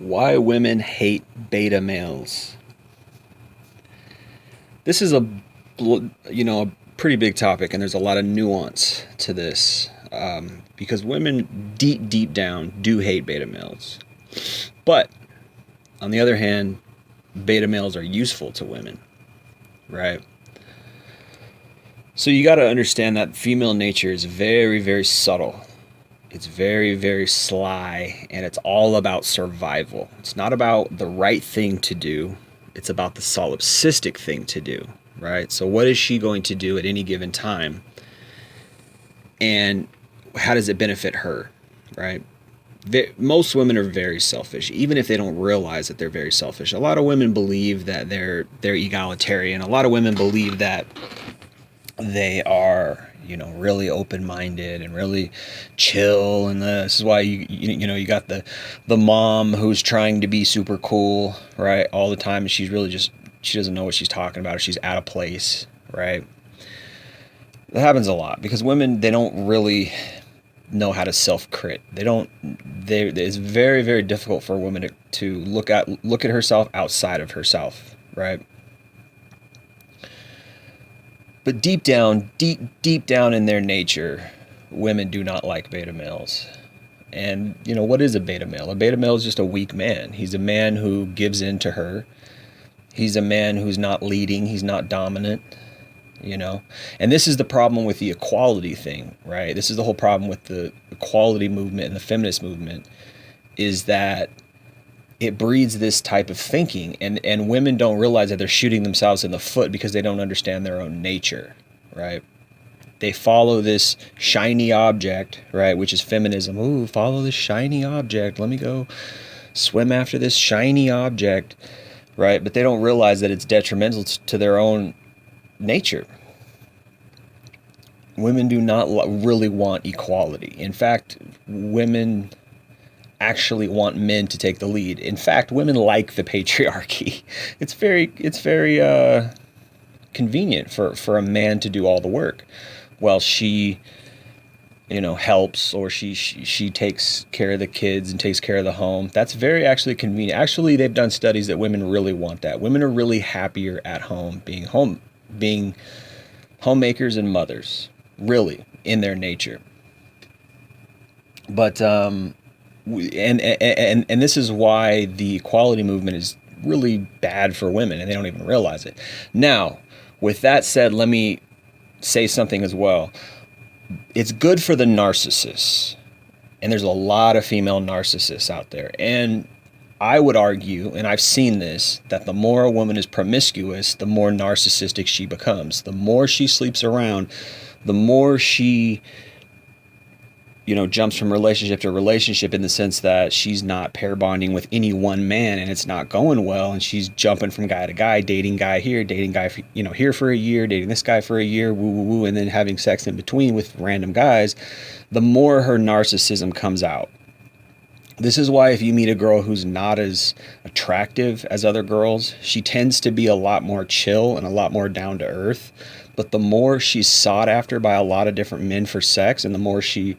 Why women hate beta males. This is a pretty big topic, and there's a lot of nuance to this because women deep down do hate beta males. But on the other hand, beta males are useful to women, right? So you got to understand that female nature is very subtle. It's very sly, and it's all about survival. It's not about the right thing to do. It's about the solipsistic thing to do, right? So what is she going to do at any given time? And how does it benefit her, right? Most women are very selfish, even if they don't realize that they're very selfish. A lot of women believe that they're egalitarian. A lot of women believe that they are, really open-minded and really chill, and this is why you got the mom who's trying to be super cool, right, all the time, and she's really just, she doesn't know what she's talking about, or she's out of place, right? That happens a lot because women, they don't really know how to self-crit. It's very difficult for a woman to look at herself outside of herself, right? But deep down in their nature, women do not like beta males. And, what is a beta male? A beta male is just a weak man. He's a man who gives in to her. He's a man who's not leading. He's not dominant, And this is the problem with the equality thing, right? This is the whole problem with the equality movement and the feminist movement, is that it breeds this type of thinking, and women don't realize that they're shooting themselves in the foot because they don't understand their own nature, right? They follow this shiny object, right, which is feminism. Ooh, follow this shiny object. Let me go swim after this shiny object, right? But they don't realize that it's detrimental to their own nature. Women do not really want equality. In fact, women actually want men to take the lead. In fact, women like the patriarchy. It's very convenient for a man to do all the work, while she, helps, or she takes care of the kids and takes care of the home. That's very actually convenient. Actually, they've done studies that women really want that. Women are really happier at home, being homemakers and mothers, really, in their nature. But and this is why the equality movement is really bad for women, and they don't even realize it. Now, with that said, let me say something as well. It's good for the narcissists, and there's a lot of female narcissists out there, and I would argue, and I've seen this, that the more a woman is promiscuous, the more narcissistic she becomes. The more she sleeps around, the more she jumps from relationship to relationship, in the sense that she's not pair bonding with any one man and it's not going well, and she's jumping from guy to guy, dating guy here, dating guy here for a year, dating this guy for a year, woo, and then having sex in between with random guys. The more her narcissism comes out. This is why if you meet a girl who's not as attractive as other girls, she tends to be a lot more chill and a lot more down to earth. But the more she's sought after by a lot of different men for sex, and the more she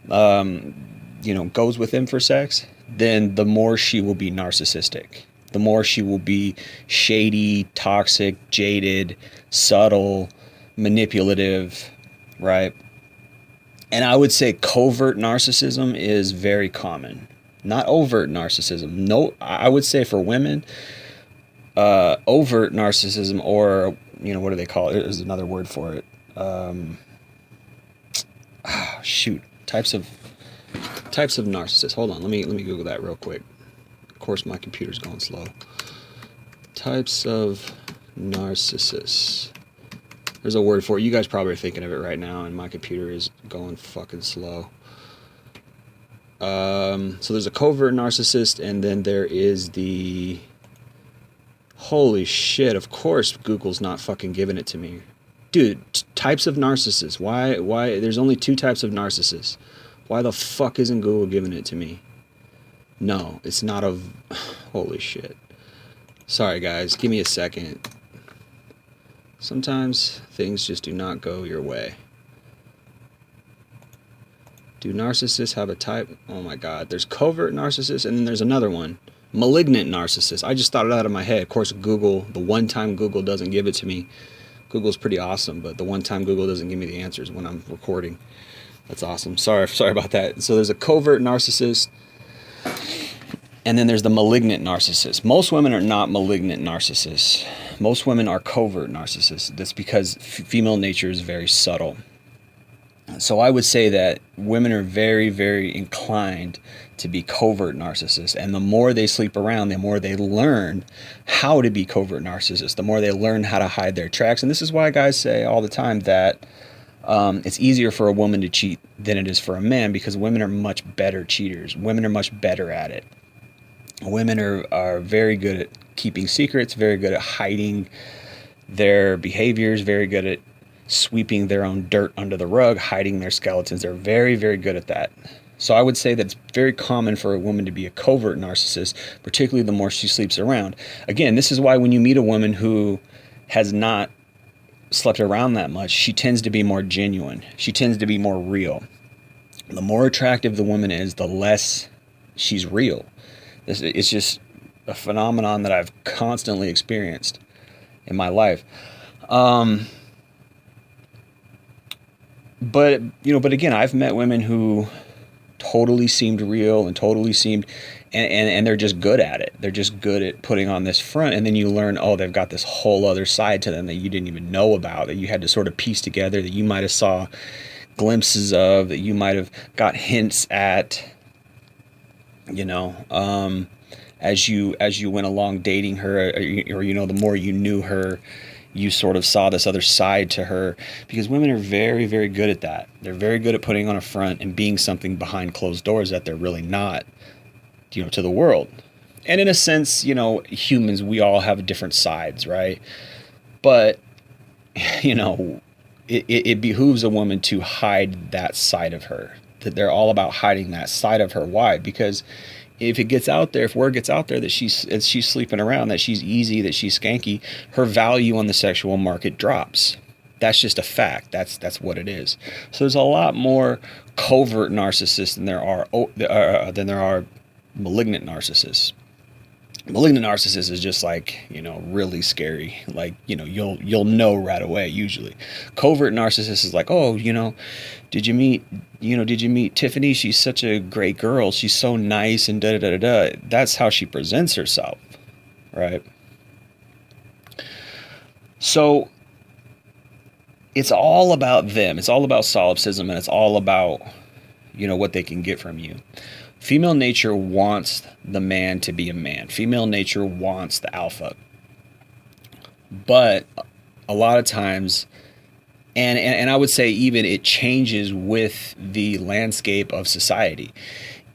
goes with them for sex, then the more she will be narcissistic. The more she will be shady, toxic, jaded, subtle, manipulative, right? And I would say covert narcissism is very common, not overt narcissism. No, I would say for women, overt narcissism, or, what do they call it? There's another word for it. Types of narcissists. Hold on, let me Google that real quick. Of course, my computer's going slow. Types of narcissists. There's a word for it. You guys probably are thinking of it right now, and my computer is going fucking slow. So there's a covert narcissist, and then there is the... Holy shit, of course Google's not fucking giving it to me. Dude, types of narcissists. Why? There's only 2 types of narcissists. Why the fuck isn't Google giving it to me? No, it's not a... Holy shit. Sorry, guys. Give me a second. Sometimes things just do not go your way. Do narcissists have a type? Oh my God. There's covert narcissists, and then there's another one. Malignant narcissist. I just thought it out of my head. Of course, Google, the one time Google doesn't give it to me. Google's pretty awesome, but the one time Google doesn't give me the answers when I'm recording. That's awesome. Sorry about that. So there's a covert narcissist, and then there's the malignant narcissist. Most women are not malignant narcissists. Most women are covert narcissists. That's because female nature is very subtle. So I would say that women are very, very inclined to be covert narcissists. And the more they sleep around, the more they learn how to be covert narcissists, the more they learn how to hide their tracks. And this is why guys say all the time that it's easier for a woman to cheat than it is for a man, because women are much better cheaters. Women are much better at it. Women are very good at keeping secrets, very good at hiding their behaviors, very good at sweeping their own dirt under the rug, hiding their skeletons. They're very, very good at that. So I would say that it's very common for a woman to be a covert narcissist, particularly the more she sleeps around. Again, this is why when you meet a woman who has not slept around that much, she tends to be more genuine. She tends to be more real. The more attractive the woman is, the less she's real. It's just a phenomenon that I've constantly experienced in my life. But again, I've met women who totally seemed real and totally seemed, and they're just good at it. They're just good at putting on this front, and then you learn, oh, they've got this whole other side to them that you didn't even know about, that you had to sort of piece together, that you might have saw glimpses of, that you might have got hints at, as you went along dating her, or the more you knew her, you sort of saw this other side to her, because women are very, very good at that. They're very good at putting on a front and being something behind closed doors that they're really not, to the world. And in a sense, humans, we all have different sides, right? But, it behooves a woman to hide that side of her. That they're all about hiding that side of her. Why? Because if word gets out there that she's sleeping around, that she's easy, that she's skanky, her value on the sexual market drops. That's just a fact. That's what it is. So there's a lot more covert narcissists than there are malignant narcissists. Malignant narcissist is just like, really scary. Like, you'll know right away usually. Covert narcissist is like, oh, did you meet Tiffany? She's such a great girl. She's so nice and da da da da. That's how she presents herself, right? So it's all about them. It's all about solipsism, and it's all about, what they can get from you. Female nature wants the man to be a man. Female nature wants the alpha. But a lot of times, and I would say even it changes with the landscape of society.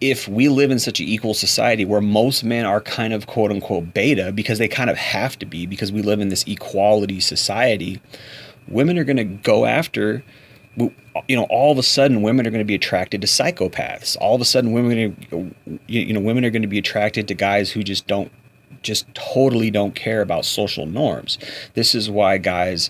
If we live in such an equal society where most men are kind of quote unquote beta, because they kind of have to be, because we live in this equality society, women are going to go after, all of a sudden women are going to be attracted to psychopaths. All of a sudden women are going to be attracted to guys who just totally don't care about social norms. This is why guys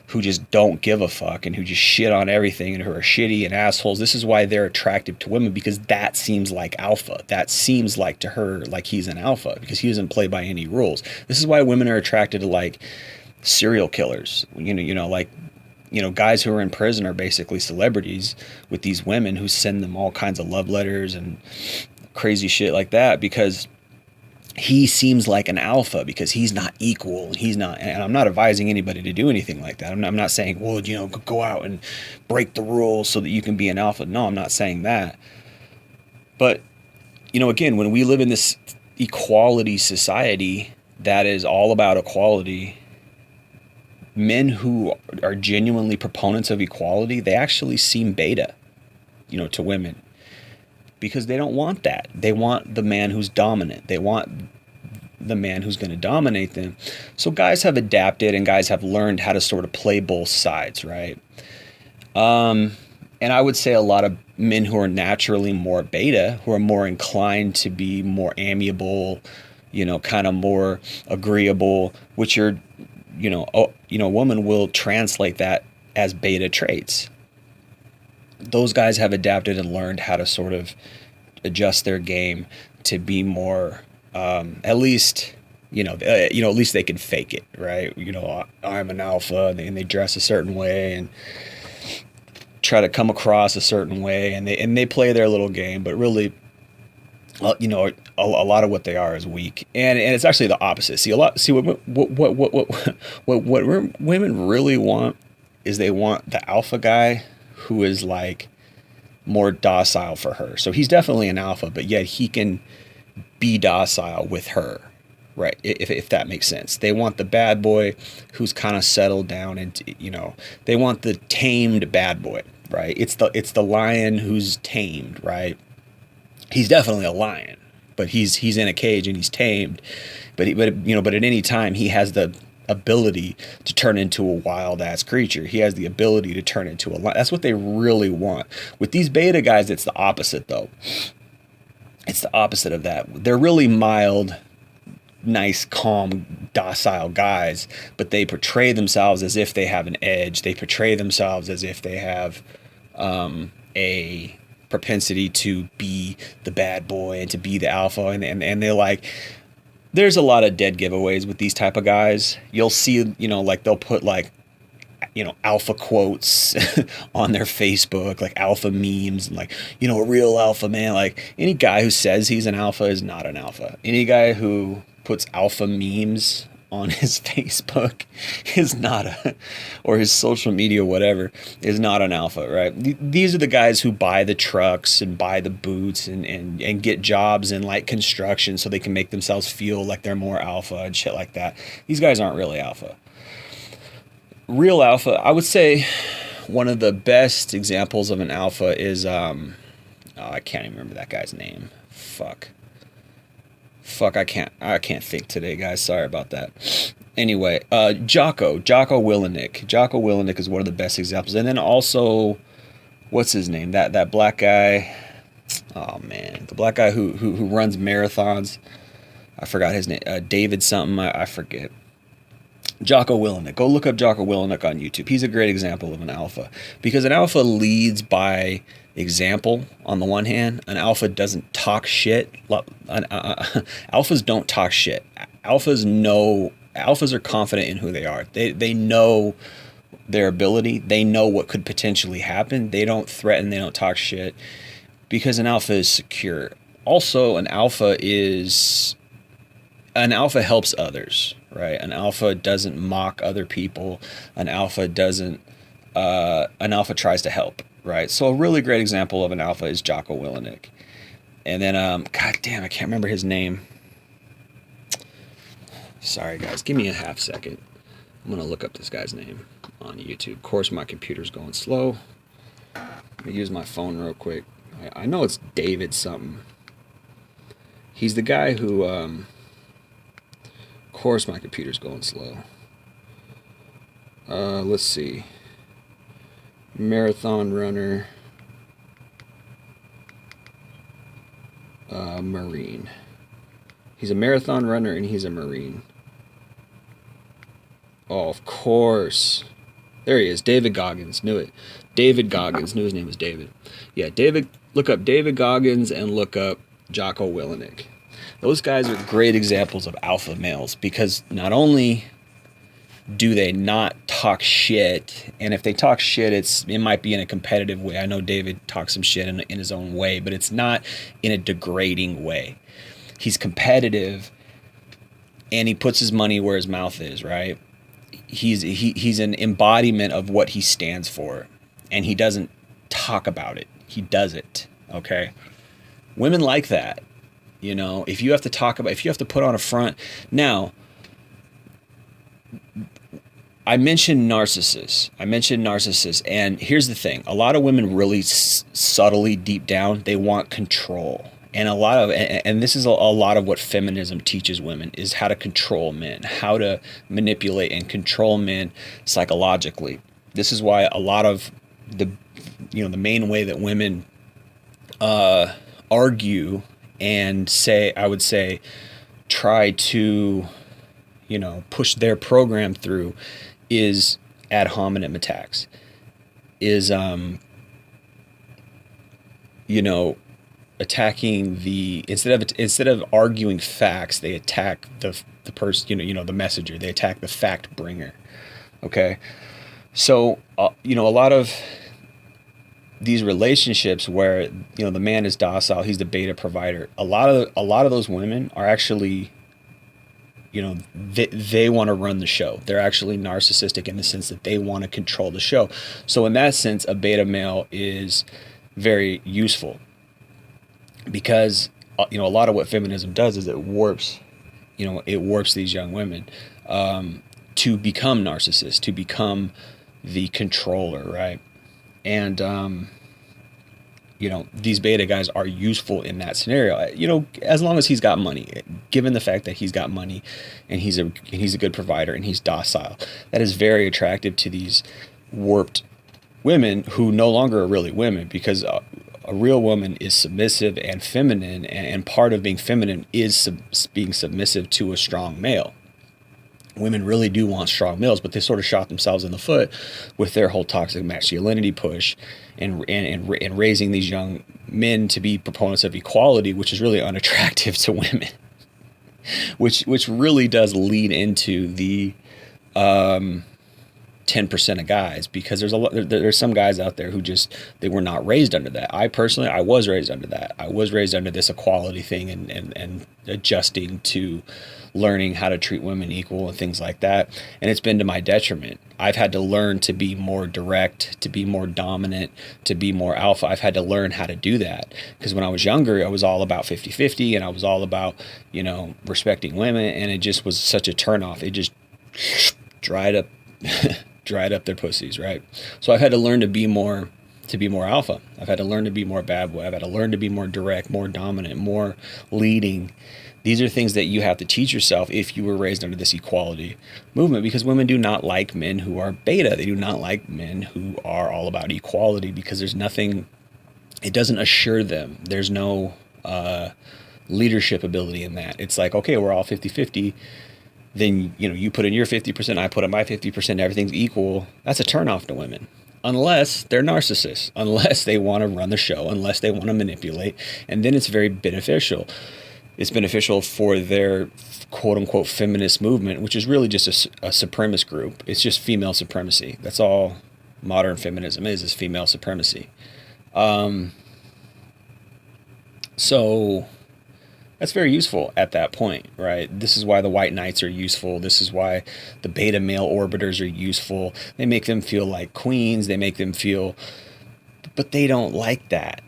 who just don't give a fuck and who just shit on everything and who are shitty and assholes, this is why they're attractive to women, because that seems like alpha. That seems like to her like he's an alpha, because he doesn't play by any rules. This is why women are attracted to like serial killers. Guys who are in prison are basically celebrities with these women who send them all kinds of love letters and crazy shit like that, because he seems like an alpha, because he's not equal. He's not, and I'm not advising anybody to do anything like that. I'm not saying, well, go out and break the rules so that you can be an alpha. No, I'm not saying that. But, again, when we live in this equality society that is all about equality, men who are genuinely proponents of equality, they actually seem beta, to women, because they don't want that. They want the man who's dominant. They want the man who's going to dominate them. So guys have adapted, and guys have learned how to sort of play both sides, right? And I would say a lot of men who are naturally more beta, who are more inclined to be more amiable, kind of more agreeable, which are, a woman will translate that as beta traits. those guys have adapted and learned how to sort of adjust their game to be more, at least, at least they can fake it, right? I'm an alpha, and they dress a certain way and try to come across a certain way, and they play their little game, but really, a lot of what they are is weak, and it's actually the opposite. What women really want is they want the alpha guy who is like more docile for her. So he's definitely an alpha, but yet he can be docile with her, right? If that makes sense. They want the bad boy who's kind of settled down, and they want the tamed bad boy, right? It's the lion who's tamed, right? He's definitely a lion, but he's in a cage and he's tamed. But at any time he has the ability to turn into a wild ass creature. He has the ability to turn into a lion. That's what they really want. With these beta guys, it's the opposite though. It's the opposite of that. They're really mild, nice, calm, docile guys, but they portray themselves as if they have an edge. They portray themselves as if they have a propensity to be the bad boy and to be the alpha, and they're like, there's a lot of dead giveaways with these type of guys. You'll see, like they'll put like, alpha quotes on their Facebook, like alpha memes, and like, a real alpha man. Like any guy who says he's an alpha is not an alpha. Any guy who puts alpha memes on his Facebook is not or his social media, whatever, is not an alpha, right? These are the guys who buy the trucks and buy the boots and get jobs in like construction so they can make themselves feel like they're more alpha and shit like that. These guys aren't really alpha. Real alpha, I would say one of the best examples of an alpha is, I can't even remember that guy's name. Fuck, I can't think today, guys. Sorry about that. Anyway, Jocko Willenick. Jocko Willenick is one of the best examples. And then also, what's his name? That black guy. Oh man, the black guy who runs marathons. I forgot his name. David something. I forget. Jocko Willenick. Go look up Jocko Willenick on YouTube. He's a great example of an alpha, because an alpha leads by example. On the one hand, an alpha doesn't talk shit. Alphas don't talk shit. Alphas are confident in who they are. They know their ability. They know what could potentially happen. They don't threaten. They don't talk shit, because an alpha is secure. Also, an alpha helps others, right? An alpha doesn't mock other people. An alpha tries to help, right? So a really great example of an alpha is Jocko Willenick. And then, god damn, I can't remember his name. Sorry, guys. Give me a half second. I'm going to look up this guy's name on YouTube. Of course, my computer's going slow. Let me use my phone real quick. I know it's David something. He's the guy who, of course, my computer's going slow. Let's see. Marathon runner. Marine. He's a marathon runner and he's a Marine. Oh, of course. There he is. David Goggins. Knew it. David Goggins. Knew his name was David. Yeah, David. Look up David Goggins and look up Jocko Willenick. Those guys are great examples of alpha males, because not only do they not talk shit, and if they talk shit, it might be in a competitive way. I know David talks some shit in his own way, but it's not in a degrading way. He's competitive, and he puts his money where his mouth is, right? He's an embodiment of what he stands for, and he doesn't talk about it. He does it, okay? Women like that. If you have to put on a front. Now, I mentioned narcissists, and here's the thing. A lot of women really subtly, deep down, they want control. And this is a lot of what feminism teaches women, is how to control men, how to manipulate and control men psychologically. This is why a lot of the main way that women argue and try to, push their program through is ad hominem attacks, is you know, attacking instead of arguing facts, they attack the person, the messenger. They attack the fact bringer. Okay, so a lot of these relationships where the man is docile, he's the beta provider. A lot of those women are actually, they want to run the show. They're actually narcissistic in the sense that they want to control the show. So in that sense, a beta male is very useful, because a lot of what feminism does is it warps these young women to become narcissists, to become the controller, right? And these beta guys are useful in that scenario, as long as he's got money. Given the fact that he's got money and he's a good provider and he's docile, that is very attractive to these warped women who no longer are really women, because a real woman is submissive and feminine, and part of being feminine is being submissive to a strong male. Women really do want strong males, but they sort of shot themselves in the foot with their whole toxic masculinity push and raising these young men to be proponents of equality, which is really unattractive to women, which really does lead into the 10% of guys, because there's some guys out there who they were not raised under that. I was raised under that. I was raised under this equality thing and adjusting to learning how to treat women equal and things like that. And it's been to my detriment. I've had to learn to be more direct, to be more dominant, to be more alpha. I've had to learn how to do that, because when I was younger, I was all about 50-50, and I was all about, respecting women, and it just was such a turnoff. It just dried up their pussies, right? So I've had to learn to be more alpha. I've had to learn to be more bad boy. I've had to learn to be more direct, more dominant, more leading. These are things that you have to teach yourself if you were raised under this equality movement, because women do not like men who are beta. They do not like men who are all about equality, because it doesn't assure them. There's no leadership ability in that. It's like, okay, we're all 50-50. Then, you put in your 50%, I put in my 50%, everything's equal. That's a turnoff to women. Unless they're narcissists, unless they want to run the show, unless they want to manipulate. And then it's very beneficial. It's beneficial for their quote unquote feminist movement, which is really just a supremacist group. It's just female supremacy. That's all modern feminism is female supremacy. So that's very useful at that point, right? This is why the white knights are useful. This is why the beta male orbiters are useful. They make them feel like queens. They make them feel, but they don't like that.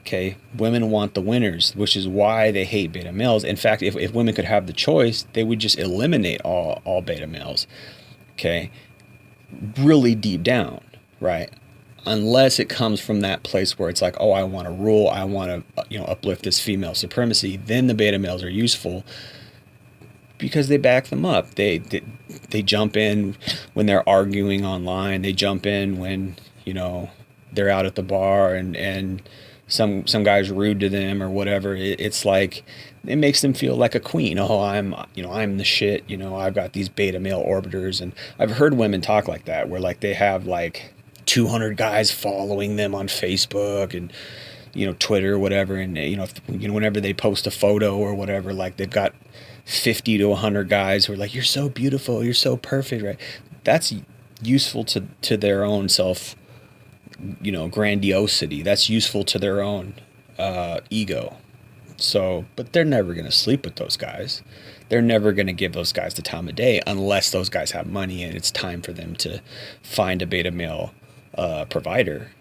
Okay, women want the winners, which is why they hate beta males. In fact, if women could have the choice, they would just eliminate all beta males. Okay, really deep down, right? Unless it comes from that place where it's like, oh, I want to rule, I want to uplift this female supremacy, then the beta males are useful, because they back them up. They jump in when they're arguing online. They jump in when they're out at the bar and some guy's rude to them or whatever. It's like, it makes them feel like a queen. Oh, I'm the shit. I've got these beta male orbiters. And I've heard women talk like that, where like they have like 200 guys following them on Facebook and Twitter or whatever, and whenever they post a photo or whatever, like they've got 50 to 100 guys who are like, you're so beautiful, you're so perfect, right? That's useful to their own self grandiosity. That's useful to their own ego. So, but they're never going to sleep with those guys. They're never going to give those guys the time of day unless those guys have money and it's time for them to find a beta male provider,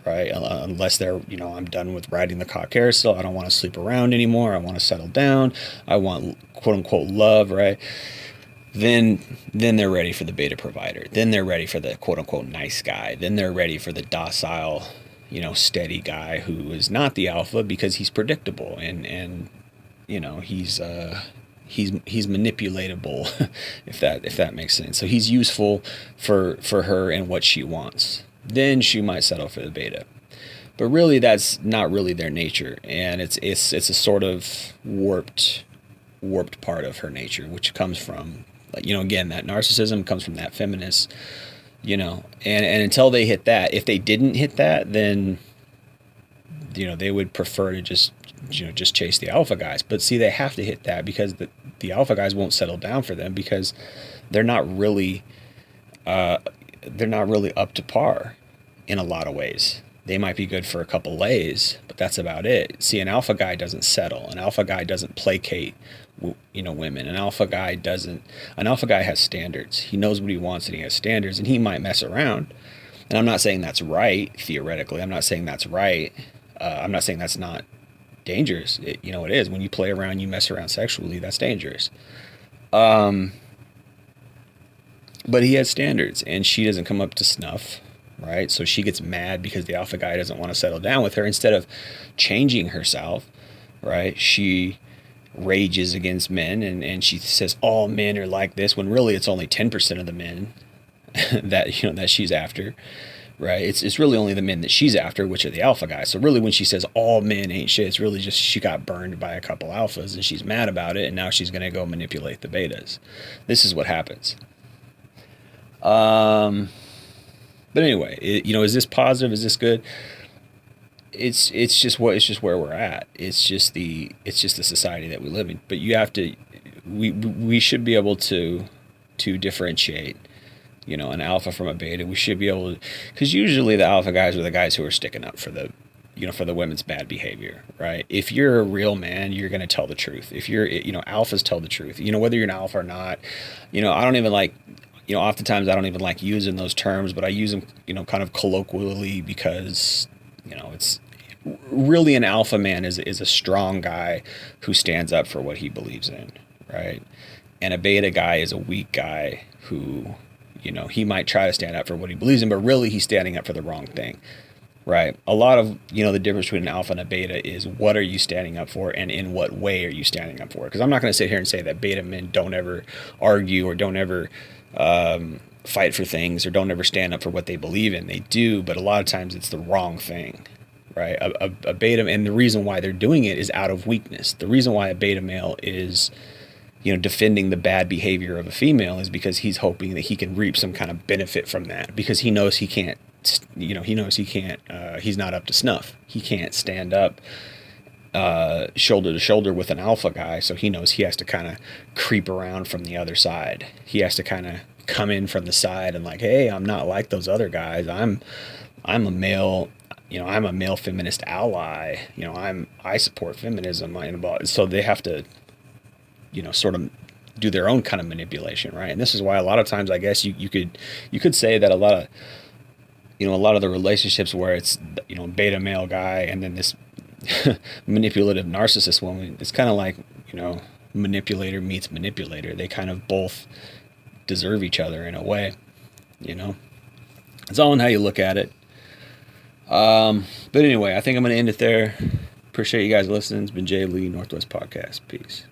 right? Unless they're, I'm done with riding the cock carousel. I don't want to sleep around anymore. I want to settle down. I want quote unquote love, right? Then they're ready for the beta provider. Then they're ready for the quote unquote nice guy. Then they're ready for the docile, steady guy who is not the alpha because he's predictable and he's manipulatable, if that makes sense. So he's useful for her and what she wants. Then she might settle for the beta. But really that's not really their nature, and it's a sort of warped part of her nature, which comes from again, that narcissism comes from that feminist, and until they hit that, if they didn't hit that, then they would prefer to just chase the alpha guys. But see, they have to hit that because the alpha guys won't settle down for them because they're not really up to par in a lot of ways. They might be good for a couple lays, but that's about it. See, an alpha guy doesn't settle. An alpha guy doesn't placate, women. An alpha guy has standards. He knows what he wants and he has standards, and he might mess around. And I'm not saying that's right, theoretically. I'm not saying that's right. I'm not saying that's not dangerous. It is. When you play around, you mess around sexually, that's dangerous. But he has standards, and she doesn't come up to snuff. Right? So she gets mad because the alpha guy doesn't want to settle down with her. Instead of changing herself, right? She rages against men and she says all men are like this, when really it's only 10% of the men that she's after, right? It's really only the men that she's after, which are the alpha guys. So really when she says all men ain't shit, it's really just she got burned by a couple alphas and she's mad about it, and now she's going to go manipulate the betas. This is what happens. But anyway, is this positive? Is this good? It's just where we're at. It's just the society that we live in. But you have to, we should be able to differentiate, an alpha from a beta. We should be able to, because usually the alpha guys are the guys who are sticking up for the, for the women's bad behavior, right? If you're a real man, you're going to tell the truth. If you're, alphas tell the truth. Whether you're an alpha or not, I don't even like. Oftentimes I don't even like using those terms, but I use them, kind of colloquially because, it's really an alpha man is a strong guy who stands up for what he believes in, right? And a beta guy is a weak guy who, he might try to stand up for what he believes in, but really he's standing up for the wrong thing, right? A lot of, the difference between an alpha and a beta is what are you standing up for and in what way are you standing up for? Because I'm not going to sit here and say that beta men don't ever argue or don't ever fight for things or don't ever stand up for what they believe in. They do, but a lot of times it's the wrong thing, right? A beta, and the reason why they're doing it is out of weakness. The reason why a beta male is, defending the bad behavior of a female is because he's hoping that he can reap some kind of benefit from that, because he knows he can't, he's not up to snuff. He can't stand up shoulder to shoulder with an alpha guy, so he knows he has to kind of creep around from the other side. He has to kind of come in from the side and like, hey, I'm not like those other guys. I'm a male, I'm a male feminist ally. I support feminism. So they have to, sort of do their own kind of manipulation, right? And this is why a lot of times, I guess you could say that a lot of the relationships where it's, beta male guy and then this manipulative narcissist woman, it's kind of like, manipulator meets manipulator. They kind of both deserve each other in a way, it's all in how you look at it. But anyway, I think I'm going to end it there. Appreciate you guys listening. It's been Jay Lee, Northwest Podcast. Peace.